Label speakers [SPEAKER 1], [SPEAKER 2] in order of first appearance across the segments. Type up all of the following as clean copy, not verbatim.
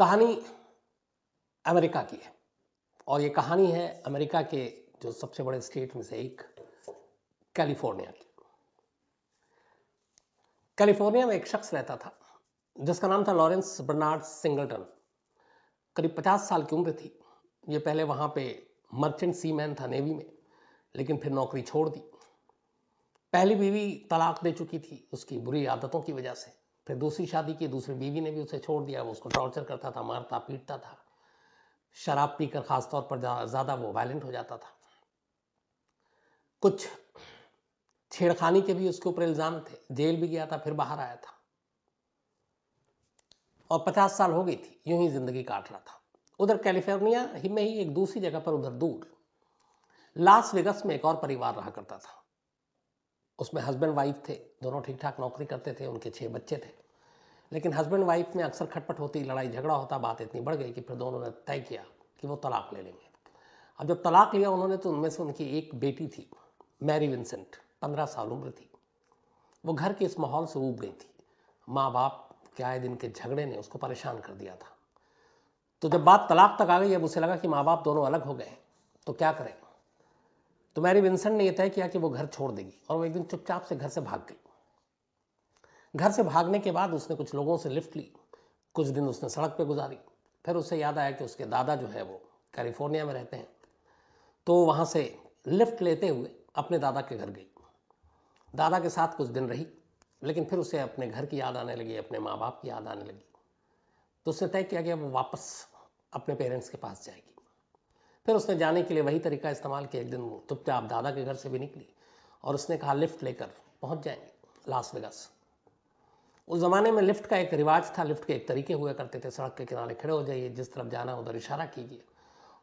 [SPEAKER 1] कहानी अमेरिका की है और ये कहानी है अमेरिका के जो सबसे बड़े स्टेट में से एक कैलिफोर्निया की। कैलिफोर्निया में एक शख्स रहता था जिसका नाम था लॉरेंस बर्नार्ड सिंगलटन। करीब 50 साल की उम्र थी। ये पहले वहां पे मर्चेंट सीमैन था नेवी में, लेकिन फिर नौकरी छोड़ दी। पहली बीवी तलाक दे चुकी थी उसकी बुरी आदतों की वजह से। फिर दूसरी शादी की, दूसरी बीवी ने भी उसे छोड़ दिया। वो उसको टॉर्चर करता था, मारता पीटता था। शराब पीकर खासतौर पर ज्यादा वो वायलेंट हो जाता था। कुछ छेड़खानी के भी उसके ऊपर इल्जाम थे। जेल भी गया था, फिर बाहर आया था और 50 साल हो गई थी यूं ही जिंदगी काट रहा था। उधर कैलिफोर्निया ही में ही एक दूसरी जगह पर, उधर दूर लास वेगस में एक और परिवार रहा करता था। उसमें हस्बैंड वाइफ थे, दोनों ठीक ठाक नौकरी करते थे, उनके 6 बच्चे थे। लेकिन हस्बैंड वाइफ में अक्सर खटपट होती, लड़ाई झगड़ा होता। बात इतनी बढ़ गई कि फिर दोनों ने तय किया कि वो तलाक ले लेंगे। अब जब तलाक लिया उन्होंने तो उनमें से उनकी एक बेटी थी, मैरी विंसेंट, 15 साल उम्र थी। वो घर के इस माहौल से ऊब गई थी। माँ बाप के आए दिन के झगड़े ने उसको परेशान कर दिया था। तो जब बात तलाक तक आ गई, अब उसे लगा कि माँ बाप दोनों अलग हो गए तो क्या करें। तो मैरी विंसेंट ने यह तय किया कि वो घर छोड़ देगी और वो एक दिन चुपचाप से घर से भाग गई। घर से भागने के बाद उसने कुछ लोगों से लिफ्ट ली। कुछ दिन उसने सड़क पे गुजारी। फिर उसे याद आया कि उसके दादा जो है वो कैलिफोर्निया में रहते हैं, तो वहां से लिफ्ट लेते हुए अपने दादा के घर गई। दादा के साथ कुछ दिन रही, लेकिन फिर उसे अपने घर की याद आने लगी, अपने माँ बाप की याद आने लगी। तो उसने तय किया कि अब वो वापस अपने पेरेंट्स के पास जाएगी। फिर उसने जाने के लिए वही तरीका इस्तेमाल किया। एक दिन चुपचाप दादा के घर से भी निकली और उसने कहा लिफ्ट लेकर पहुंच जाएंगे लास वेगास। उस जमाने में लिफ्ट का एक रिवाज था, लिफ्ट के एक तरीके हुआ करते थे। सड़क के किनारे खड़े हो जाइए, जिस तरफ जाना उधर इशारा कीजिए।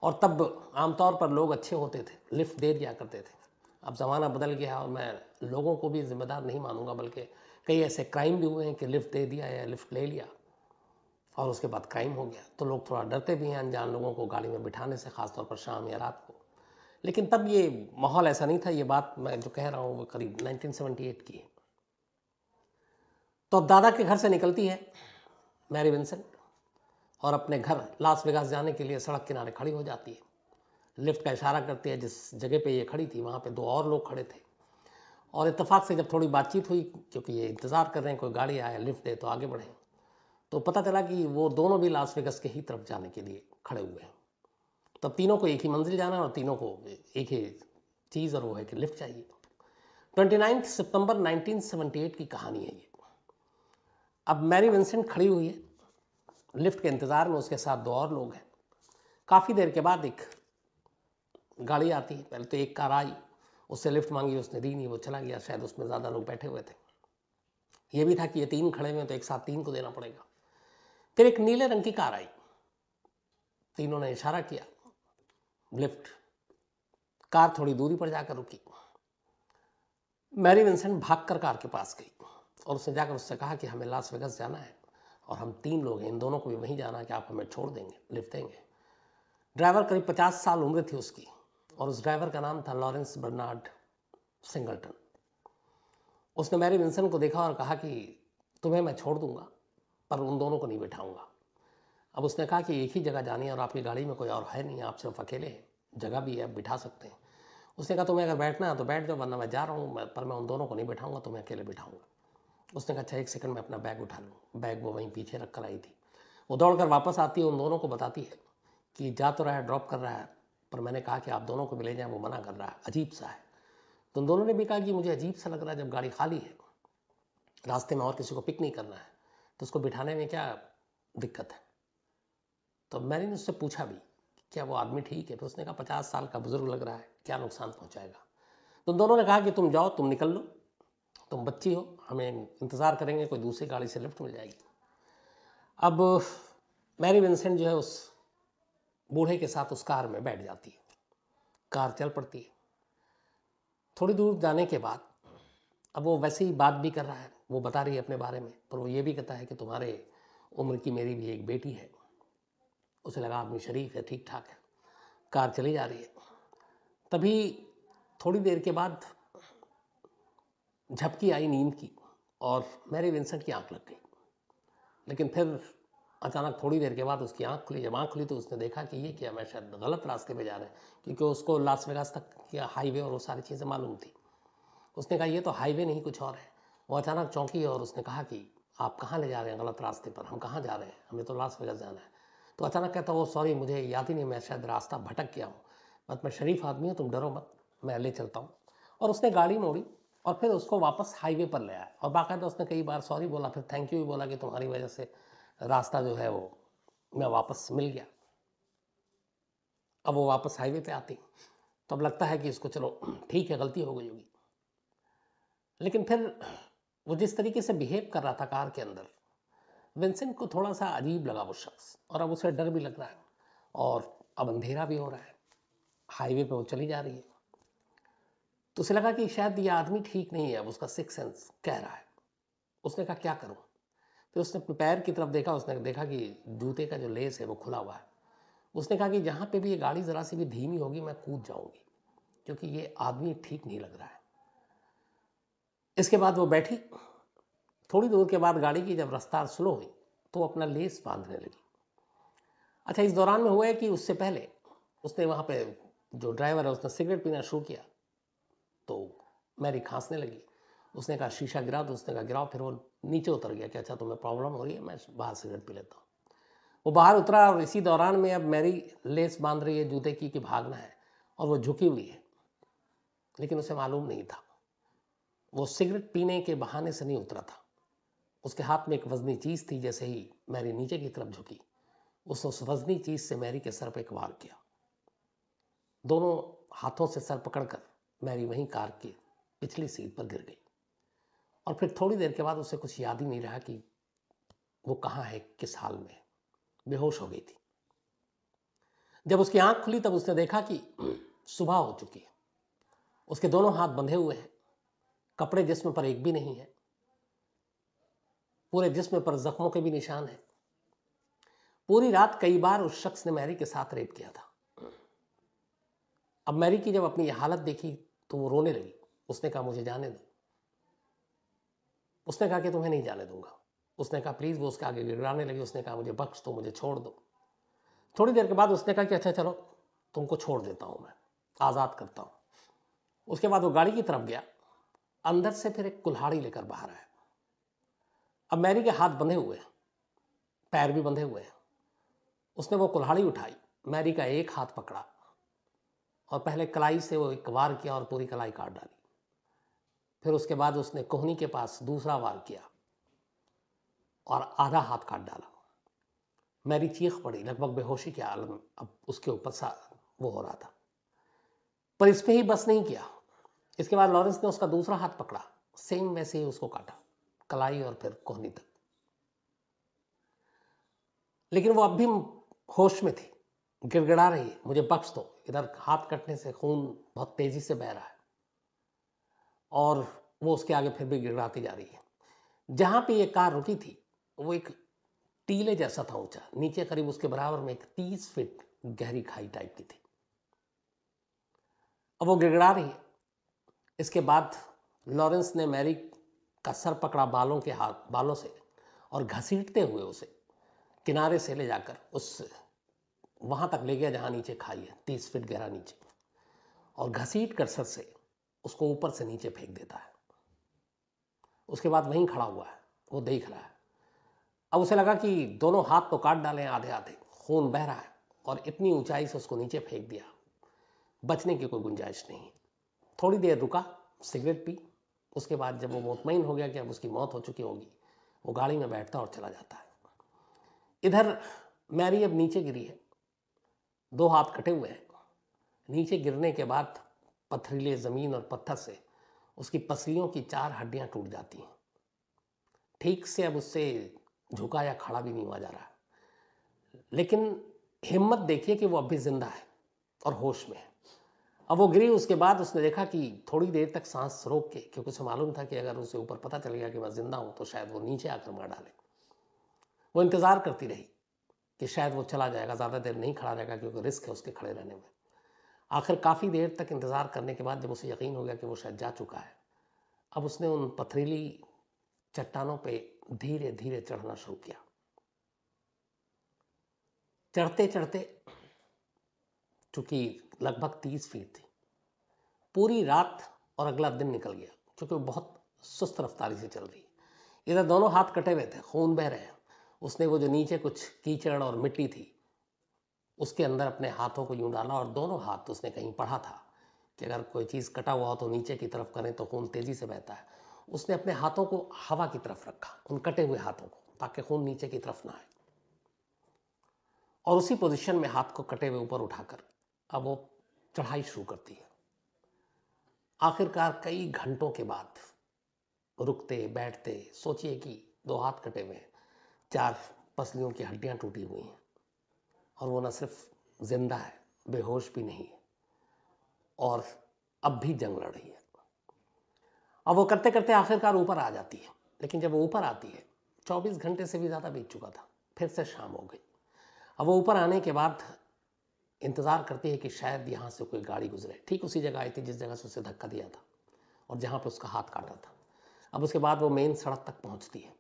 [SPEAKER 1] और तब आमतौर पर लोग अच्छे होते थे, लिफ्ट दे दिया करते थे। अब ज़माना बदल गया और मैं लोगों को भी जिम्मेदार नहीं मानूंगा, बल्कि कई ऐसे क्राइम भी हुए हैं कि लिफ्ट दे दिया या लिफ्ट ले लिया और उसके बाद क्राइम हो गया। तो लोग थोड़ा डरते भी हैं अनजान लोगों को गाड़ी में बिठाने से, खासतौर पर शाम या रात को। लेकिन तब ये माहौल ऐसा नहीं था। ये बात मैं जो कह रहा हूँ वो करीब 1978 की है। तो अब दादा के घर से निकलती है मैरी विंसेंट और अपने घर लास वेगास जाने के लिए सड़क किनारे खड़ी हो जाती है। लिफ्ट का इशारा करती है। जिस जगह पे ये खड़ी थी वहाँ पे 2 और लोग खड़े थे और इत्तेफाक से जब थोड़ी बातचीत हुई, क्योंकि ये इंतज़ार कर रहे हैं कोई गाड़ी आए लिफ्ट दे तो आगे बढ़े, तो पता चला कि वो दोनों भी लास वेगास के ही तरफ जाने के लिए खड़े हुए हैं। तब तीनों को एक ही मंजिल जाना है और तीनों को एक ही चीज़, और वो है कि लिफ्ट चाहिए। 29 सितंबर 1978 की कहानी है ये। अब मैरी विंसेंट खड़ी हुई है लिफ्ट के इंतज़ार में, उसके साथ 2 और लोग हैं। काफ़ी देर के बाद एक गाड़ी आती है। पहले तो एक कार आई, उससे लिफ्ट मांगी, उसने दी नहीं, वो चला गया। शायद उसमें ज़्यादा लोग बैठे हुए थे। ये भी था कि ये 3 खड़े हुए तो एक साथ 3 को देना पड़ेगा। फिर एक नीले रंग की कार आई। तीनों ने इशारा किया लिफ्ट। कार थोड़ी दूरी पर जाकर रुकी। मैरी विंसेंट भागकर कार के पास गई और उसने जाकर उससे कहा कि हमें लास वेगास जाना है और हम 3 लोग हैं, इन दोनों को भी वहीं जाना है, कि आप हमें छोड़ देंगे, लिफ्ट देंगे। ड्राइवर करीब 50 साल उम्र थी उसकी और उस ड्राइवर का नाम था लॉरेंस बर्नार्ड सिंगलटन। उसने मैरी विंसेंट को देखा और कहा कि तुम्हें मैं छोड़ दूंगा पर उन दोनों को नहीं बिठाऊंगा। अब उसने कहा कि एक ही जगह जानी है और आपकी गाड़ी में कोई और है नहीं, आप सिर्फ अकेले हैं, जगह भी है, आप बिठा सकते हैं। उसने कहा तुम्हें अगर बैठना है तो बैठ जाओ, वरना मैं जा रहा हूँ, पर मैं उन दोनों को नहीं बिठाऊंगा, तुम्हें अकेले बिठाऊंगा। उसने कहा अच्छा 1 सेकंड में अपना बैग उठा लूँ। बैग वो वहीं पीछे रख कर आई थी। वो दौड़कर वापस आती है, उन दोनों को बताती है कि जा तो रहा है, ड्रॉप कर रहा है, पर मैंने कहा कि आप दोनों को भी ले जाएं, वो मना कर रहा है, अजीब सा है। तो उन दोनों ने भी कहा कि मुझे अजीब सा लग रहा है, जब गाड़ी खाली है, रास्ते में और किसी को पिक नहीं करना है, तो उसको बिठाने में क्या दिक्कत है। तो मैंने उससे पूछा भी क्या वो आदमी ठीक है। तो उसने कहा 50 साल का बुजुर्ग लग रहा है, क्या नुकसान पहुंचाएगा। तो दोनों ने कहा कि तुम जाओ, तुम निकल लो, तुम बच्ची हो, हमें इंतज़ार करेंगे, कोई दूसरी गाड़ी से लिफ्ट मिल जाएगी। अब मैरी विंसेंट जो है उस बूढ़े के साथ उस कार में बैठ जाती है। कार चल पड़ती है। थोड़ी दूर जाने के बाद अब वो वैसे ही बात भी कर रहा है, वो बता रही है अपने बारे में, पर वो ये भी कहता है कि तुम्हारे उम्र की मेरी भी एक बेटी है। उसे लगा आदमी शरीफ है, ठीक ठाक है। कार चली जा रही है। तभी थोड़ी देर के बाद झपकी आई नींद की और मैरी विंसेंट की आंख लग गई। लेकिन फिर अचानक थोड़ी देर के बाद उसकी आंख खुली। जब आंख खुली तो उसने देखा कि ये क्या, मैं शायद गलत रास्ते पे जा रहे हैं, क्योंकि उसको लास वेगास तक की हाईवे और वो सारी चीज़ें मालूम थी। उसने कहा ये तो हाईवे नहीं, कुछ और है। वो अचानक चौंकी और उसने कहा कि आप कहाँ ले जा रहे हैं, गलत रास्ते पर, हम कहाँ जा रहे हैं, हमें तो लास वेगास जाना है। तो अचानक कहता वो सॉरी, मुझे याद ही नहीं, मैं शायद रास्ता भटक गया हूँ, बट मैं शरीफ आदमी हूँ, तुम डरो मत, मैं ले चलता हूँ। और उसने गाड़ी मोड़ी और फिर उसको वापस हाईवे पर ले आया। और बाकायदा उसने कई बार सॉरी बोला, फिर थैंक यू भी बोला कि तुम्हारी वजह से रास्ता जो है वो मैं वापस मिल गया। अब वो वापस हाईवे पे आती तो अब लगता है कि इसको चलो ठीक है, गलती हो गई होगी। लेकिन फिर वो जिस तरीके से बिहेव कर रहा था कार के अंदर, विंसेंट को थोड़ा सा अजीब लगा वो शख्स, और अब उसे डर भी लग रहा है। और अब अंधेरा भी हो रहा है, हाईवे पे वो चली जा रही है। तो उसे लगा कि शायद ये आदमी ठीक नहीं है, अब उसका सिक्स सेंस कह रहा है। उसने कहा क्या करूं। फिर उसने अपने पैर की तरफ देखा, उसने देखा कि जूते का जो लेस है वो खुला हुआ है। उसने कहा कि जहां पे भी ये गाड़ी जरा सी भी धीमी होगी मैं कूद जाऊंगी, क्योंकि ये आदमी ठीक नहीं लग रहा है। इसके बाद वो बैठी। थोड़ी दूर के बाद गाड़ी की जब रफ्तार स्लो हुई तो वो अपना लेस बांधने लगी। अच्छा, इस दौरान में हुआ है कि उससे पहले उसने वहां पे जो ड्राइवर है उसने सिगरेट पीना शुरू किया, तो मैरी खांसने लगी। उसने कहा शीशा गिरा, तो उसने कहा गिराओ। फिर वो नीचे उतर गया कि अच्छा तुम्हें प्रॉब्लम हो रही है, मैं बाहर सिगरेट पी लेता हूँ। वो बाहर उतरा और इसी दौरान में अब मैरी लेस बांध रही है जूते की कि भागना है, और वो झुकी हुई है। लेकिन उसे मालूम नहीं था, वो सिगरेट पीने के बहाने से नहीं उतरा था। उसके हाथ में एक वजनी चीज थी। जैसे ही मैरी नीचे की तरफ झुकी, उसने उस वजनी चीज से मैरी के सर पर एक वार किया। दोनों हाथों से सर पकड़कर मैरी वहीं कार की पिछली सीट पर गिर गई। और फिर थोड़ी देर के बाद उसे कुछ याद ही नहीं रहा कि वो कहाँ है, किस हाल में, बेहोश हो गई थी। जब उसकी आंख खुली तब उसने देखा कि सुबह हो चुकी है। उसके दोनों हाथ बंधे हुए हैं, कपड़े जिस्म पर एक भी नहीं है, पूरे जिस्म पर जख्मों के भी निशान हैं। पूरी रात कई बार उस शख्स ने मैरी के साथ रेप किया था। अब मैरी की जब अपनी ये हालत देखी तो वो रोने लगी। उसने कहा मुझे जाने दो। उसने कहा कि तुम्हें नहीं जाने दूंगा। उसने कहा प्लीज। वो उसके आगे गिड़गिड़ाने लगी। उसने कहा मुझे बख्श दो, मुझे छोड़ दो। थोड़ी देर के बाद उसने कहा कि अच्छा चलो, तुमको छोड़ देता हूं, मैं आजाद करता हूं। उसके बाद वो गाड़ी की तरफ गया। अंदर से फिर एक कुल्हाड़ी लेकर बाहर आया। अब मैरी के हाथ बंधे हुए हैं, पैर भी बंधे हुए हैं। उसने वो कुल्हाड़ी उठाई, मैरी का एक हाथ पकड़ा और पहले कलाई से वो एक वार किया और पूरी कलाई काट डाली। फिर उसके बाद उसने कोहनी के पास दूसरा वार किया और आधा हाथ काट डाला। मैरी चीख पड़ी, लगभग बेहोशी के आलम अब उसके ऊपर सा वो हो रहा था। पर इस पे ही बस नहीं किया। इसके बाद लॉरेंस ने उसका दूसरा हाथ पकड़ा, सेम वैसे ही उसको काटा, कलाई और फिर कोहनी तक। लेकिन वो अब भी होश में थी, गिड़गिड़ा रही है, मुझे बख्श दो। इधर हाथ कटने से खून बहुत तेजी से बह रहा है और वो उसके आगे फिर भी गिड़गिड़ाती जा रही है। जहां पे ये कार रुकी थी वो एक टीले जैसा था, ऊंचा, नीचे करीब उसके बराबर में एक 30 फीट गहरी खाई टाइप की थी। अब वो गिड़गिड़ा रही है। इसके बाद लॉरेंस ने मैरी का सर पकड़ा बालों से और घसीटते हुए उसे किनारे से ले जाकर उस वहां तक ले गया जहां नीचे खाई है, 30 फीट गहरा नीचे, और घसीट कर सर से उसको ऊपर से नीचे फेंक देता है। उसके बाद वहीं खड़ा हुआ है, वो देख रहा है। अब उसे लगा कि दोनों हाथ तो काट डाले आधे आधे, खून बह रहा है और इतनी ऊंचाई से उसको नीचे फेंक दिया, बचने की कोई गुंजाइश नहीं। थोड़ी देर रुका, सिगरेट पी। उसके बाद जब वो मुतमईन हो गया कि अब उसकी मौत हो चुकी होगी, वो गाड़ी में बैठता और चला जाता है। इधर मैरी अब नीचे गिरी है, दो हाथ कटे हुए हैं। नीचे गिरने के बाद पथरीले जमीन और पत्थर से उसकी पसलियों की 4 हड्डियां टूट जाती हैं। ठीक से अब उससे झुका या खड़ा भी नहीं हुआ जा रहा, लेकिन हिम्मत देखिए कि वो अब भी जिंदा है और होश में है। अब वो गिरी, उसके बाद उसने देखा कि थोड़ी देर तक सांस रोक के, क्योंकि उसे मालूम था कि अगर उसे ऊपर पता चल गया कि मैं जिंदा हूं तो शायद वो नीचे आकर मार डाले। वो इंतजार करती रही कि शायद वो चला जाएगा, ज्यादा देर नहीं खड़ा रहेगा क्योंकि रिस्क है उसके खड़े रहने में। आखिर काफी देर तक इंतजार करने के बाद जब उसे यकीन हो गया कि वो शायद जा चुका है, अब उसने उन पथरीली चट्टानों पे धीरे धीरे चढ़ना शुरू किया। चढ़ते चढ़ते, चूंकि लगभग 30 फीट थी, पूरी रात और अगला दिन निकल गया, क्योंकि वो बहुत सुस्त रफ्तारी से चल रही। इधर दोनों हाथ कटे हुए थे, खून बह रहे हैं। उसने वो जो नीचे कुछ कीचड़ और मिट्टी थी उसके अंदर अपने हाथों को यूं डाला, और दोनों हाथ, उसने कहीं पढ़ा था कि अगर कोई चीज़ कटा हुआ हो तो नीचे की तरफ करें तो खून तेजी से बहता है। उसने अपने हाथों को हवा की तरफ रखा, उन कटे हुए हाथों को, ताकि खून नीचे की तरफ ना आए, और उसी पोजीशन में हाथ को कटे हुए ऊपर उठाकर अब वो चढ़ाई शुरू करती है। आखिरकार कई घंटों के बाद रुकते बैठते, सोचिए कि 2 हाथ कटे हुए हैं, 4 पसलियों की हड्डियां टूटी हुई हैं, और वो न सिर्फ जिंदा है, बेहोश भी नहीं है, और अब भी जंग लड़ रही है। अब वो करते करते आखिरकार ऊपर आ जाती है, लेकिन जब वो ऊपर आती है 24 घंटे से भी ज़्यादा बीत चुका था, फिर से शाम हो गई। अब वो ऊपर आने के बाद इंतज़ार करती है कि शायद यहाँ से कोई गाड़ी गुजरे। ठीक उसी जगह आई थी जिस जगह से उसे धक्का दिया था और जहाँ पर उसका हाथ काटा था। अब उसके बाद वो मेन सड़क तक पहुँचती है।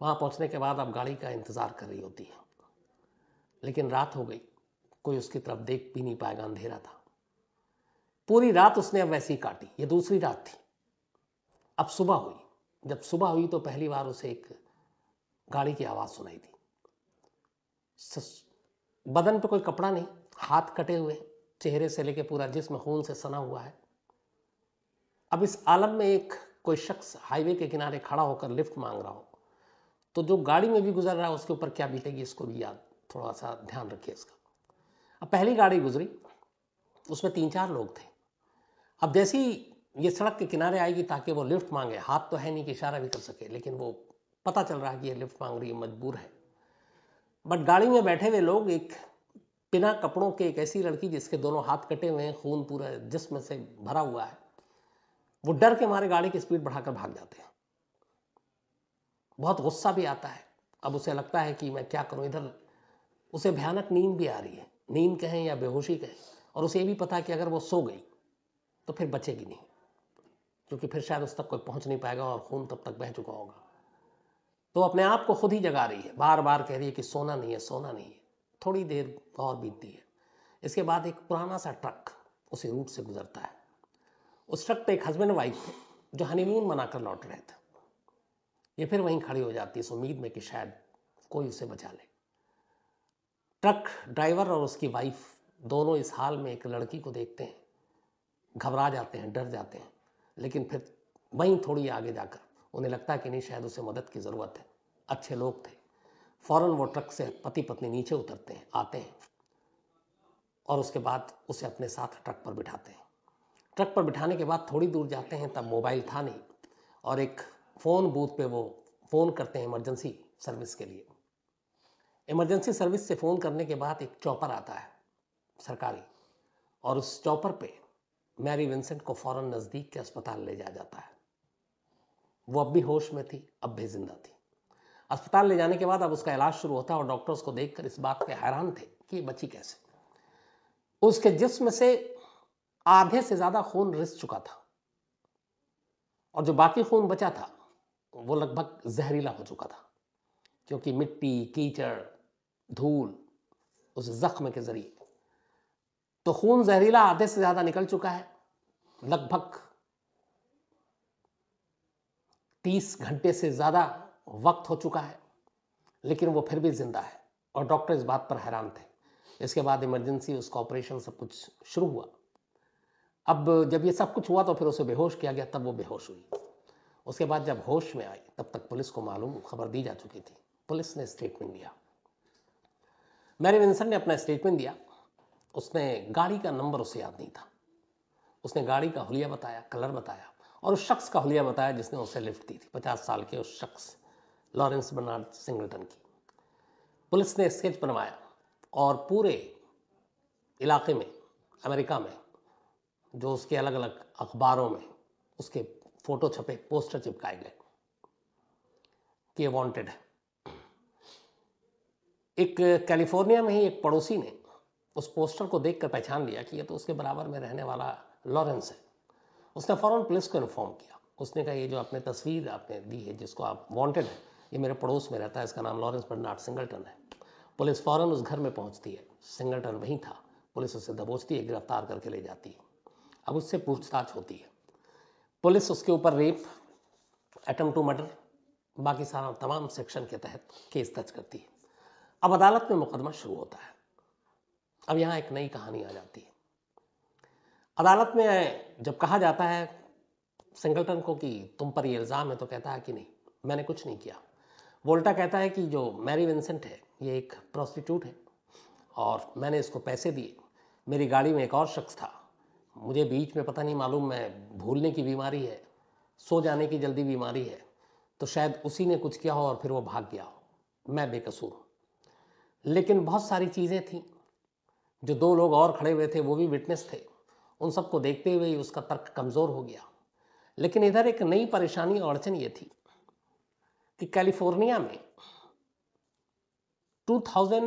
[SPEAKER 1] वहाँ पहुँचने के बाद अब गाड़ी का इंतज़ार कर रही होती है, लेकिन रात हो गई, कोई उसकी तरफ देख भी नहीं पाएगा, अंधेरा था। पूरी रात उसने अब वैसी ही काटी। ये दूसरी रात थी। अब सुबह हुई। जब सुबह हुई तो पहली बार उसे एक गाड़ी की आवाज़ सुनाई दी। बदन पे कोई कपड़ा नहीं, हाथ कटे हुए, चेहरे से लेके पूरा जिस्म खून से सना हुआ है। अब इस आलम में एक कोई शख्स हाईवे के किनारे खड़ा होकर लिफ्ट मांग रहा हो तो जो गाड़ी में भी गुजर रहा है उसके ऊपर क्या बीतेगी, इसको भी याद, थोड़ा सा ध्यान रखिए इसका। अब पहली गाड़ी गुजरी, उसमें 3-4 लोग थे। अब जैसी ये सड़क के किनारे आएगी ताकि वो लिफ्ट मांगे, हाथ तो है नहीं कि इशारा भी कर सके, लेकिन वो पता चल रहा है कि ये लिफ्ट मांग रही है, मजबूर है। बट गाड़ी में बैठे हुए लोग, एक बिना कपड़ों के एक ऐसी लड़की जिसके दोनों हाथ कटे हुए हैं, खून पूरा जिस्म से भरा हुआ है, वो डर के मारे गाड़ी की स्पीड बढ़ाकर भाग जाते हैं। बहुत गुस्सा भी आता है। अब उसे लगता है कि मैं क्या करूं। इधर उसे भयानक नींद भी आ रही है, नींद कहें या बेहोशी कहें, और उसे ये भी पता है कि अगर वो सो गई तो फिर बचेगी नहीं, क्योंकि फिर शायद उस तक कोई पहुंच नहीं पाएगा और खून तब तक बह चुका होगा। तो अपने आप को खुद ही जगा रही है, बार बार कह रही है कि सोना नहीं है, सोना नहीं है। थोड़ी देर और बीतती है। इसके बाद एक पुराना सा ट्रक उसी रूट से गुजरता है। उस ट्रक पे एक हस्बैंड वाइफ थे जो हनीमून मनाकर लौट रहे थे। ये फिर वहीं खड़ी हो जाती है इस उम्मीद में कि शायद कोई उसे बचा ले। ट्रक ड्राइवर और उसकी वाइफ दोनों इस हाल में एक लड़की को देखते हैं, घबरा जाते हैं, डर जाते हैं, लेकिन फिर वहीं थोड़ी आगे जाकर उन्हें लगता है कि नहीं, शायद उसे मदद की ज़रूरत है। अच्छे लोग थे। फौरन वो ट्रक से पति पत्नी नीचे उतरते हैं, आते हैं, और उसके बाद उसे अपने साथ ट्रक पर बिठाते हैं। ट्रक पर बिठाने के बाद थोड़ी दूर जाते हैं, तब मोबाइल था नहीं, और एक फ़ोन बूथ पे वो फ़ोन करते हैं इमरजेंसी सर्विस के लिए। इमरजेंसी सर्विस से फ़ोन करने के बाद एक चॉपर आता है सरकारी, और उस चॉपर पे मैरी विंसेंट को फौरन नज़दीक के अस्पताल ले जाया जाता है। वो अब भी होश में थी, अब भी जिंदा थी। अस्पताल ले जाने के बाद अब उसका इलाज शुरू होता है, और डॉक्टर उसको देखकर इस बात पे हैरान थे कि ये बची कैसे। उसके जिस्म से आधे से ज़्यादा खून रिस चुका था, और जो बाकी खून बचा था वो लगभग जहरीला हो चुका था, क्योंकि मिट्टी, कीचड़, धूल उस जख्म के जरिए। तो खून जहरीला आधे से ज्यादा निकल चुका है। लगभग 30 घंटे से ज्यादा वक्त हो चुका है, लेकिन वो फिर भी जिंदा है, और डॉक्टर इस बात पर हैरान थे। इसके बाद इमरजेंसी, उसका ऑपरेशन, सब कुछ शुरू हुआ। अब जब ये सब कुछ हुआ तो फिर उसे बेहोश किया गया, तब वो बेहोश हुई। उसके बाद जब होश में आई तब तक पुलिस को मालूम, खबर दी जा चुकी थी। पुलिस ने स्टेटमेंट दिया। मैरी विंसेंट ने अपना स्टेटमेंट दिया। उसने गाड़ी का नंबर उसे याद नहीं था। उसने गाड़ी का हुलिया बताया, कलर बताया, और उस शख्स का हुलिया बताया जिसने उसे लिफ्ट दी थी, 50 साल के उस शख्स, लॉरेंस बर्नार्ड सिंगलटन की। पुलिस ने स्केच बनवाया, और पूरे इलाके में, अमेरिका में, जो उसके अलग अलग अखबारों में उसके फोटो छपे, पोस्टर चिपकाए गए कि ये वांटेड है। एक कैलिफोर्निया में ही एक पड़ोसी ने उस पोस्टर को देखकर पहचान लिया कि ये तो उसके बराबर में रहने वाला लॉरेंस है। उसने फौरन पुलिस को इन्फॉर्म किया। उसने कहा, ये जो आपने तस्वीर आपने दी है, जिसको आप वांटेड है, ये मेरे पड़ोस में रहता है, इसका नाम लॉरेंस बर्नार्ड सिंगलटन है। पुलिस फौरन उस घर में पहुंचती है, सिंगलटन वहीं था। पुलिस उसे दबोचती है, गिरफ्तार करके ले जाती है। अब उससे पूछताछ होती है। पुलिस उसके ऊपर रेप, अटेम्प्ट टू मर्डर, बाकी सारा तमाम सेक्शन के तहत केस दर्ज करती है। अब अदालत में मुकदमा शुरू होता है। अब यहां एक नई कहानी आ जाती है। अदालत में जब कहा जाता है सिंगलटन को कि तुम पर ये इल्ज़ाम है, तो कहता है कि नहीं, मैंने कुछ नहीं किया। वो उल्टा कहता है कि जो मैरी विंसेंट है ये एक प्रोस्टिट्यूट है और मैंने इसको पैसे दिए। मेरी गाड़ी में एक और शख्स था, मुझे बीच में पता नहीं मालूम, मैं भूलने की बीमारी है, सो जाने की जल्दी बीमारी है, तो शायद उसी ने कुछ किया हो और फिर वो भाग गया हो। मैं बेकसूर हूं। लेकिन बहुत सारी चीज़ें थी, जो दो लोग और खड़े हुए थे वो भी विटनेस थे, उन सबको देखते हुए ही उसका तर्क कमज़ोर हो गया। लेकिन इधर एक नई परेशानी और अड़चन ये थी कि कैलिफोर्निया में 2000